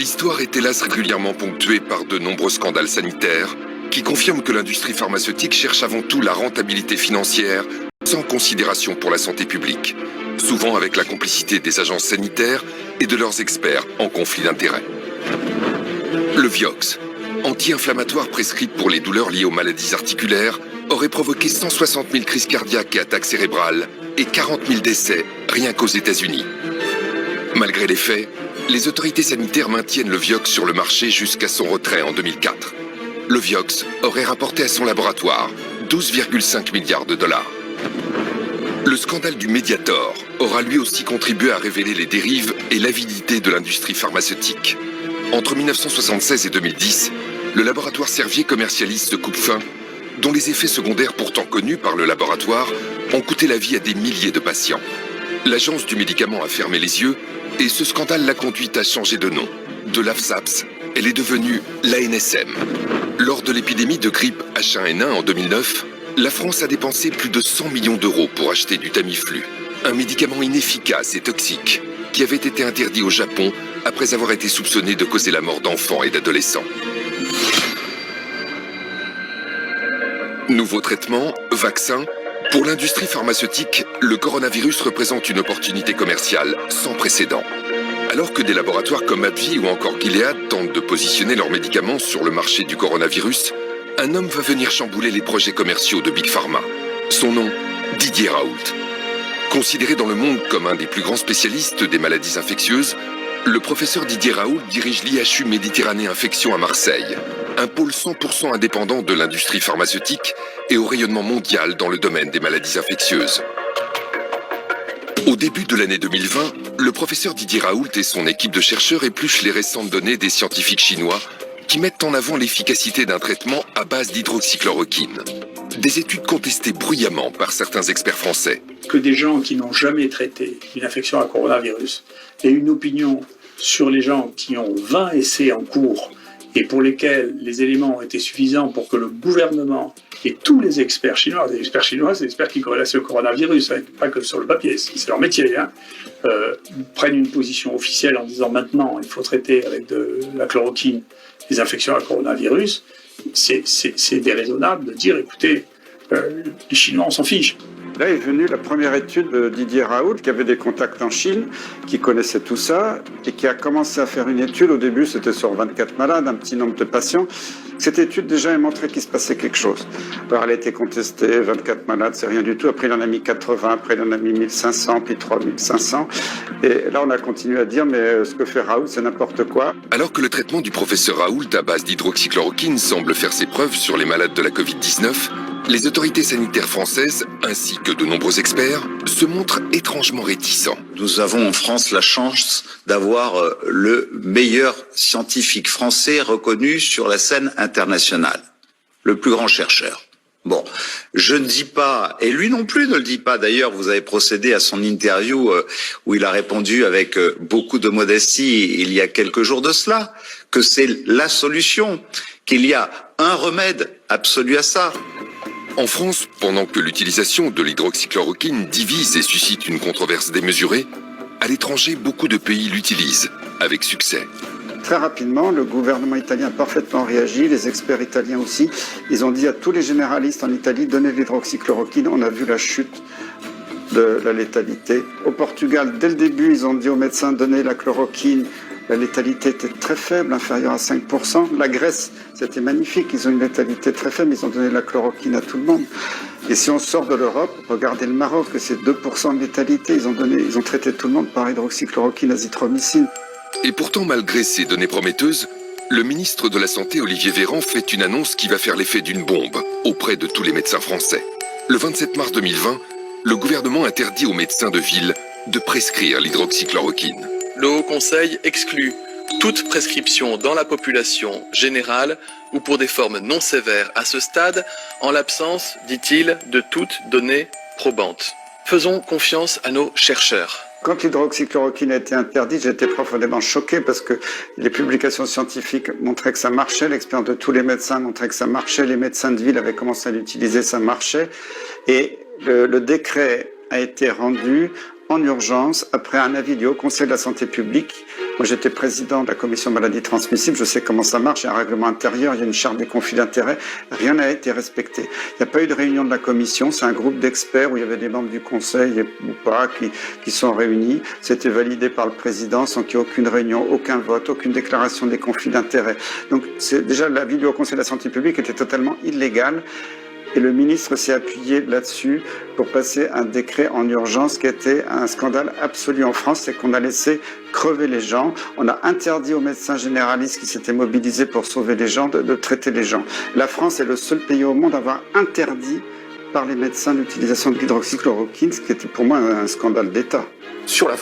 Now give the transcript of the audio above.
L'histoire est hélas régulièrement ponctuée par de nombreux scandales sanitaires qui confirment que l'industrie pharmaceutique cherche avant tout la rentabilité financière sans considération pour la santé publique, souvent avec la complicité des agences sanitaires et de leurs experts en conflit d'intérêts. Le Vioxx, anti-inflammatoire prescrit pour les douleurs liées aux maladies articulaires, aurait provoqué 160 000 crises cardiaques et attaques cérébrales et 40 000 décès rien qu'aux États-Unis. Malgré les faits, les autorités sanitaires maintiennent le Vioxx sur le marché jusqu'à son retrait en 2004. Le Vioxx aurait rapporté à son laboratoire 12,5 milliards de dollars. Le scandale du Mediator aura lui aussi contribué à révéler les dérives et l'avidité de l'industrie pharmaceutique. Entre 1976 et 2010, le laboratoire Servier commercialise ce coupe-faim, dont les effets secondaires pourtant connus par le laboratoire ont coûté la vie à des milliers de patients. L'agence du médicament a fermé les yeux et ce scandale l'a conduite à changer de nom. De l'AFSAPS, elle est devenue l'ANSM. Lors de l'épidémie de grippe H1N1 en 2009, la France a dépensé plus de 100 millions d'euros pour acheter du Tamiflu, un médicament inefficace et toxique qui avait été interdit au Japon après avoir été soupçonné de causer la mort d'enfants et d'adolescents. Nouveaux traitements, vaccins. Pour l'industrie pharmaceutique, le coronavirus représente une opportunité commerciale sans précédent. Alors que des laboratoires comme AbbVie ou encore Gilead tentent de positionner leurs médicaments sur le marché du coronavirus, un homme va venir chambouler les projets commerciaux de Big Pharma. Son nom, Didier Raoult. Considéré dans le monde comme un des plus grands spécialistes des maladies infectieuses, le professeur Didier Raoult dirige l'IHU Méditerranée Infection à Marseille, un pôle 100% indépendant de l'industrie pharmaceutique et au rayonnement mondial dans le domaine des maladies infectieuses. Au début de l'année 2020, le professeur Didier Raoult et son équipe de chercheurs épluchent les récentes données des scientifiques chinois qui mettent en avant l'efficacité d'un traitement à base d'hydroxychloroquine. Des études contestées bruyamment par certains experts français. Que des gens qui n'ont jamais traité une infection à coronavirus aient une opinion sur les gens qui ont 20 essais en cours et pour lesquels les éléments ont été suffisants pour que le gouvernement et tous les experts chinois, c'est des experts qui corrèlent le coronavirus, hein, pas que sur le papier, c'est leur métier, prennent une position officielle en disant maintenant il faut traiter avec de la chloroquine les infections à coronavirus, c'est déraisonnable de dire écoutez, les Chinois on s'en fiche. Là est venue la première étude de Didier Raoult, qui avait des contacts en Chine, qui connaissait tout ça, et qui a commencé à faire une étude. Au début, c'était sur 24 malades, un petit nombre de patients. Cette étude, déjà, a montré qu'il se passait quelque chose. Alors, elle a été contestée, 24 malades, c'est rien du tout. Après, il en a mis 80, après, il en a mis 1500, puis 3500. Et là, on a continué à dire, mais ce que fait Raoult, c'est n'importe quoi. Alors que le traitement du professeur Raoult à base d'hydroxychloroquine semble faire ses preuves sur les malades de la Covid-19, les autorités sanitaires françaises, ainsi que de nombreux experts, se montrent étrangement réticents. Nous avons en France la chance d'avoir le meilleur scientifique français reconnu sur la scène internationale, le plus grand chercheur. Bon, je ne dis pas, et lui non plus ne le dit pas, d'ailleurs vous avez procédé à son interview où il a répondu avec beaucoup de modestie il y a quelques jours de cela, que c'est la solution, qu'il y a un remède absolu à ça. En France, pendant que l'utilisation de l'hydroxychloroquine divise et suscite une controverse démesurée, à l'étranger, beaucoup de pays l'utilisent, avec succès. Très rapidement, le gouvernement italien a parfaitement réagi, les experts italiens aussi. Ils ont dit à tous les généralistes en Italie, donnez l'hydroxychloroquine, on a vu la chute de la létalité. Au Portugal, dès le début, ils ont dit aux médecins, donnez la chloroquine. La létalité était très faible, inférieure à 5%. La Grèce, c'était magnifique, ils ont une létalité très faible, ils ont donné la chloroquine à tout le monde. Et si on sort de l'Europe, regardez le Maroc, c'est 2% de létalité, ils ont traité tout le monde par hydroxychloroquine, azithromycine. Et pourtant, malgré ces données prometteuses, le ministre de la Santé, Olivier Véran, fait une annonce qui va faire l'effet d'une bombe auprès de tous les médecins français. Le 27 mars 2020, le gouvernement interdit aux médecins de ville de prescrire l'hydroxychloroquine. Le Haut Conseil exclut toute prescription dans la population générale ou pour des formes non sévères à ce stade, en l'absence, dit-il, de toute donnée probante. Faisons confiance à nos chercheurs. Quand l'hydroxychloroquine a été interdite, j'ai été profondément choqué parce que les publications scientifiques montraient que ça marchait, l'expérience de tous les médecins montrait que ça marchait, les médecins de ville avaient commencé à l'utiliser, ça marchait. Et le décret a été rendu en urgence après un avis du Haut Conseil de la Santé publique Moi, j'étais président de la commission maladies transmissibles, je sais comment ça marche, il y a un règlement intérieur, il y a une charte des conflits d'intérêts, rien n'a été respecté. Il n'y a pas eu de réunion de la commission, c'est un groupe d'experts où il y avait des membres du conseil ou pas qui sont réunis. C'était validé par le président sans qu'il y ait aucune réunion, aucun vote, aucune déclaration des conflits d'intérêts. Donc, déjà, l'avis du Haut Conseil de la santé publique était totalement illégal. Et le ministre s'est appuyé là-dessus pour passer un décret en urgence qui était un scandale absolu en France, c'est qu'on a laissé crever les gens. On a interdit aux médecins généralistes qui s'étaient mobilisés pour sauver les gens de traiter les gens. La France est le seul pays au monde à avoir interdit par les médecins l'utilisation de l'hydroxychloroquine, ce qui était pour moi un scandale d'État. Sur la